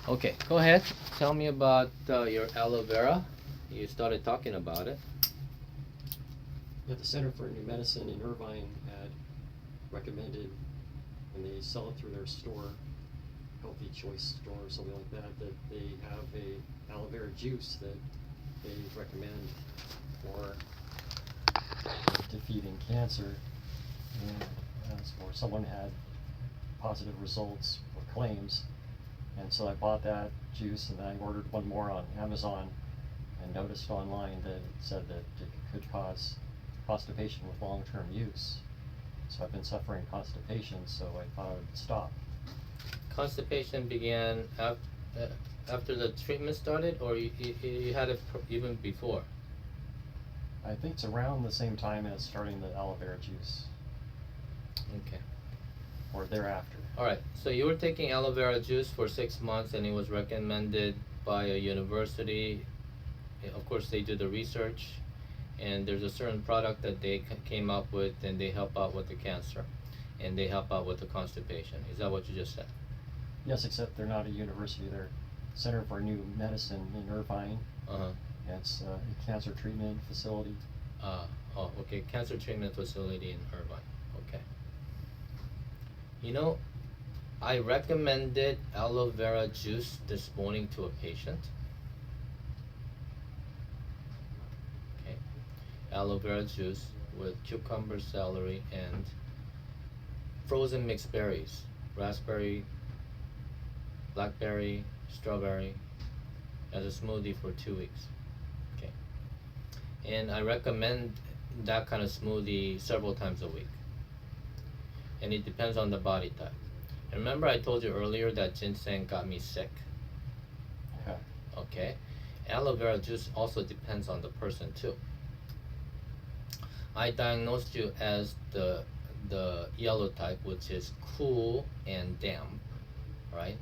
Okay, go ahead. Tell me about your aloe vera. You started talking about it. Yeah, the Center for New Medicine in Irvine had recommended, when they sell it through their store, Healthy Choice store or something like that, that they have a aloe vera juice that they recommend for defeating cancer. And or someone had positive results or claims, and so I bought that juice, and then I ordered one more on Amazon, and noticed online that it said that it could cause constipation with long-term use. So I've been suffering constipation, so I thought I would stop. Constipation began after the treatment started, or you had it even before? I think it's around the same time as starting the aloe vera juice, Okay. or thereafter. All right. So you were taking aloe vera juice for 6 months, and it was recommended by a university. Of course, they do the research, and there's a certain product that they came up with, and they help out with the cancer, and they help out with the constipation. Is that what you just said? Yes, except they're not a university, they're Center for New Medicine in Irvine. Uh-huh. It's a cancer treatment facility. Oh, okay. Cancer treatment facility in Irvine. Okay. You know, I recommended aloe vera juice this morning to a patient. Okay. Aloe vera juice with cucumber, celery, and frozen mixed berries. Raspberry, blackberry, strawberry, as a smoothie for 2 weeks. Okay. And I recommend that kind of smoothie several times a week. And it depends on the body type. And remember I told you earlier that ginseng got me sick? Yeah. Okay. Aloe vera juice also depends on the person too. I diagnosed you as the yellow type, which is cool and damp, right?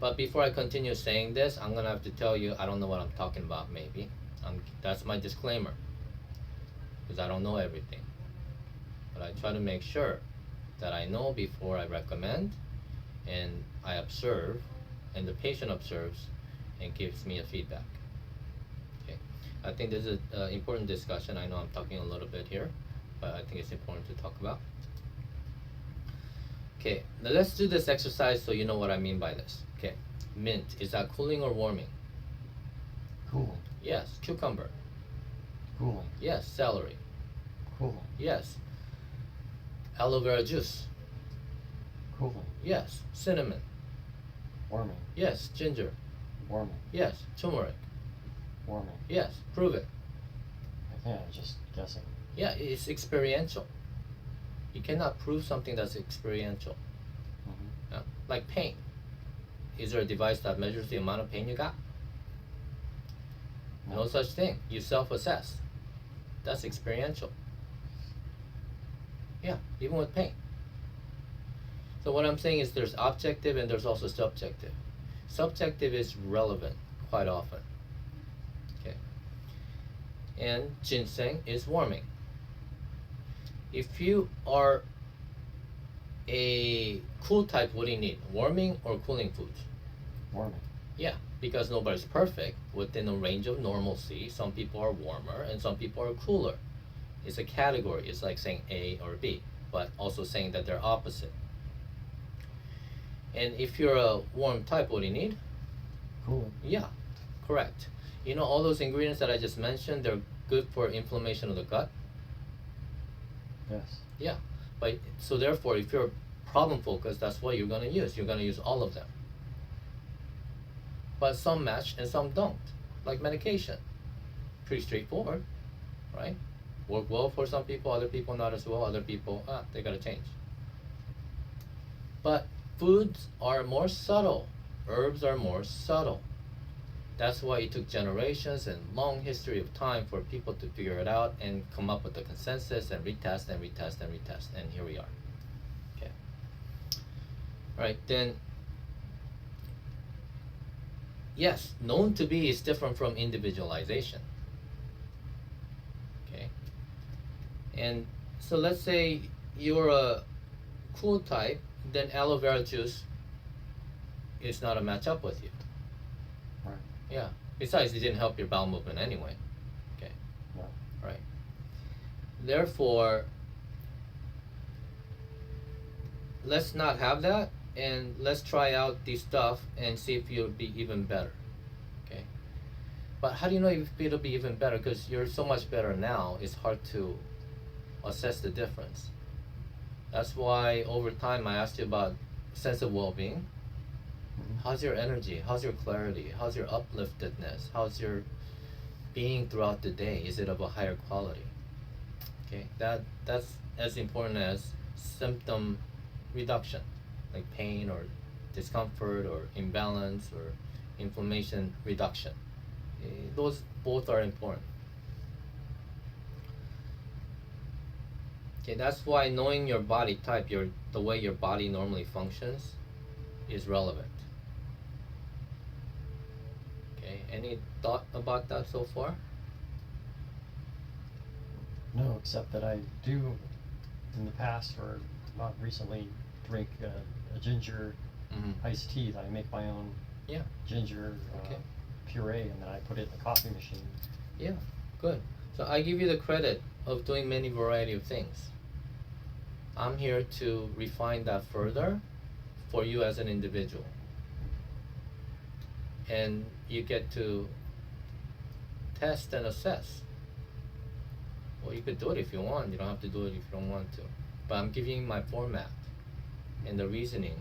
But before I continue saying this, I'm gonna have to tell you I don't know what I'm talking about. Maybe that's my disclaimer, because I don't know everything. But I try to make sure that I know before I recommend, and I observe, and the patient observes and gives me a feedback. Okay, I think this is an important discussion. I know I'm talking a little bit here, but I think it's important to talk about. Okay, now let's do this exercise so you know what I mean by this. Okay, mint, is that cooling or warming? Cooling. Yes. Cucumber? Cooling. Yes. Celery? Cooling. Yes. Aloe vera juice? Cooling. Yes. Cinnamon? Warming. Yes. Ginger? Warming. Yes. Turmeric? Warming. Yes. Prove it. I can't, I'm just guessing. Yeah, it's experiential. You cannot prove something that's experiential. Yeah. Like pain. Is there a device that measures the amount of pain you got? No such thing. You self-assess. That's experiential. Yeah, even with pain. So what I'm saying is there's objective and there's also subjective. Subjective is relevant quite often. Okay. And ginseng is warming. If you are a cool type, what do you need? Warming or cooling foods? Warming. Yeah, because nobody's perfect. Within a range of normalcy, some people are warmer and some people are cooler. It's a category. It's like saying A or B, but also saying that they're opposite. And if you're a warm type, what do you need? Cooling. Yeah, correct. You know, all those ingredients that I just mentioned, they're good for inflammation of the gut. Yes. Yeah, but so therefore, if you're problem focused, that's what you're going to use. You're going to use all of them. But some match and some don't, like medication. Pretty straightforward, right? Work well for some people, other people not as well. Other people, they got to change. But foods are more subtle. Herbs are more subtle. That's why it took generations and long history of time for people to figure it out and come up with a consensus and retest and retest and retest. And here we are. Okay. All right, then. Yes, known to be is different from individualization. Okay. And so let's say you're a cool type, then aloe vera juice it's not a match up with you. Right. Yeah. Besides, it didn't help your bowel movement anyway. Okay. No. Right. Therefore, let's not have that, and let's try out these stuff and see if you'll be even better. Okay. But how do you know if it'll be even better? Because you're so much better now, it's hard to assess the difference. That's why over time I asked you about sense of well-being. Mhm. How's your energy? How's your clarity? How's your upliftedness? How's your being throughout the day? Is it of a higher quality? Okay, that's as important as symptom reduction, like pain or discomfort or imbalance or inflammation reduction. Those both are important. Okay, that's why knowing your body type, the way your body normally functions, is relevant. Okay, any thought about that so far? No, except that I do, in the past or not recently, drink a ginger Mm-hmm. iced tea that I make my own Yeah. ginger Okay. puree, and then I put it in the coffee machine. Yeah, good. So I give you the credit of doing many variety of things. I'm here to refine that further for you as an individual. And you get to test and assess. Well, you could do it if you want. You don't have to do it if you don't want to. But I'm giving you my format and the reasoning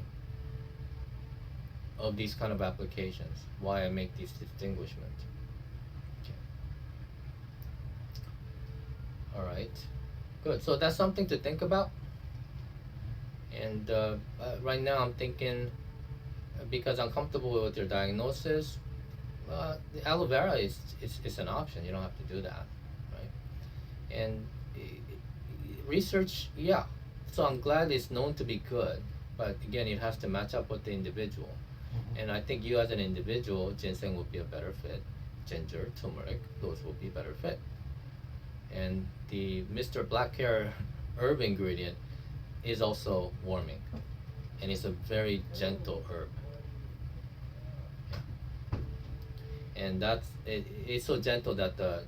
of these kind of applications, why I make these distinguishments. Okay. All right. Good. So that's something to think about. And right now I'm thinking, because I'm comfortable with your diagnosis, the aloe vera is an option. You don't have to do that, right? And research, yeah. So I'm glad it's known to be good, but again, it has to match up with the individual. Mhm. And I think you as an individual, ginseng would be a better fit. Ginger, turmeric, those will be better fit. And the Mr. Black Hair herb ingredient is also warming, and it's a very gentle herb. Yeah. And it's so gentle that the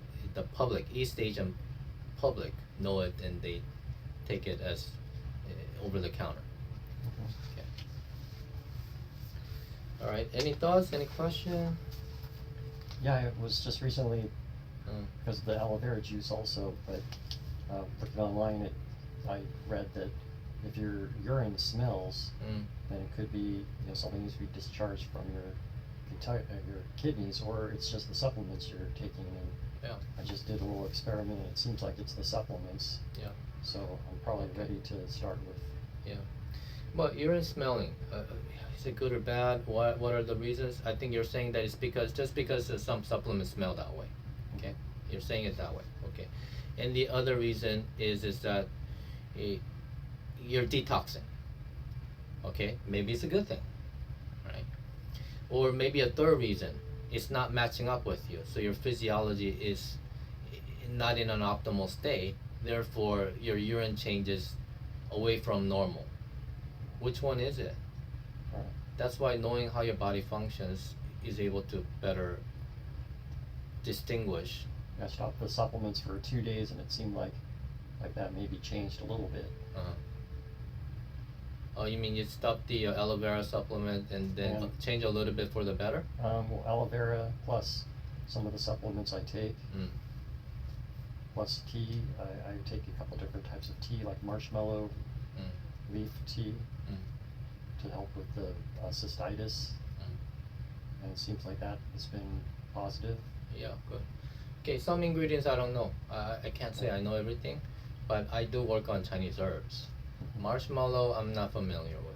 public, East Asian public, know it, and they take it as over the counter. Mhm. Okay. All right. Any thoughts? Any question? Yeah, it was just recently Mm. because of the aloe vera juice also, but looking online, I read that if your urine smells, Mm. then it could be something needs to be discharged from your kidneys, or it's just the supplements you're taking. And Yeah. I just did a little experiment, and it seems like it's the supplements. Yeah. So I'm probably ready to start with. Yeah. But urine smelling, is it good or bad? What are the reasons? I think you're saying that it's just because some supplements smell that way. Okay, you're saying it that way. Okay, and the other reason is that you're detoxing. Okay, maybe it's a good thing, right? Or maybe a third reason, it's not matching up with you, so your physiology is not in an optimal state. Therefore, your urine changes away from normal. Which one is it? Right. That's why knowing how your body functions is able to better distinguish. I stopped the supplements for 2 days, and it seemed like that maybe changed a little bit. Uh-huh. Oh, you mean you stopped the aloe vera supplement and then Yeah. change a little bit for the better? Well, aloe vera plus some of the supplements I take, Mm. plus tea. I take a couple different types of tea, like marshmallow Mm. leaf tea, Mm. to help with the cystitis, Mm. and it seems like that has been positive. Yeah, good. Okay, some ingredients I don't know. I can't say I know everything, but I do work on Chinese herbs. Mhm. Marshmallow, I'm not familiar with.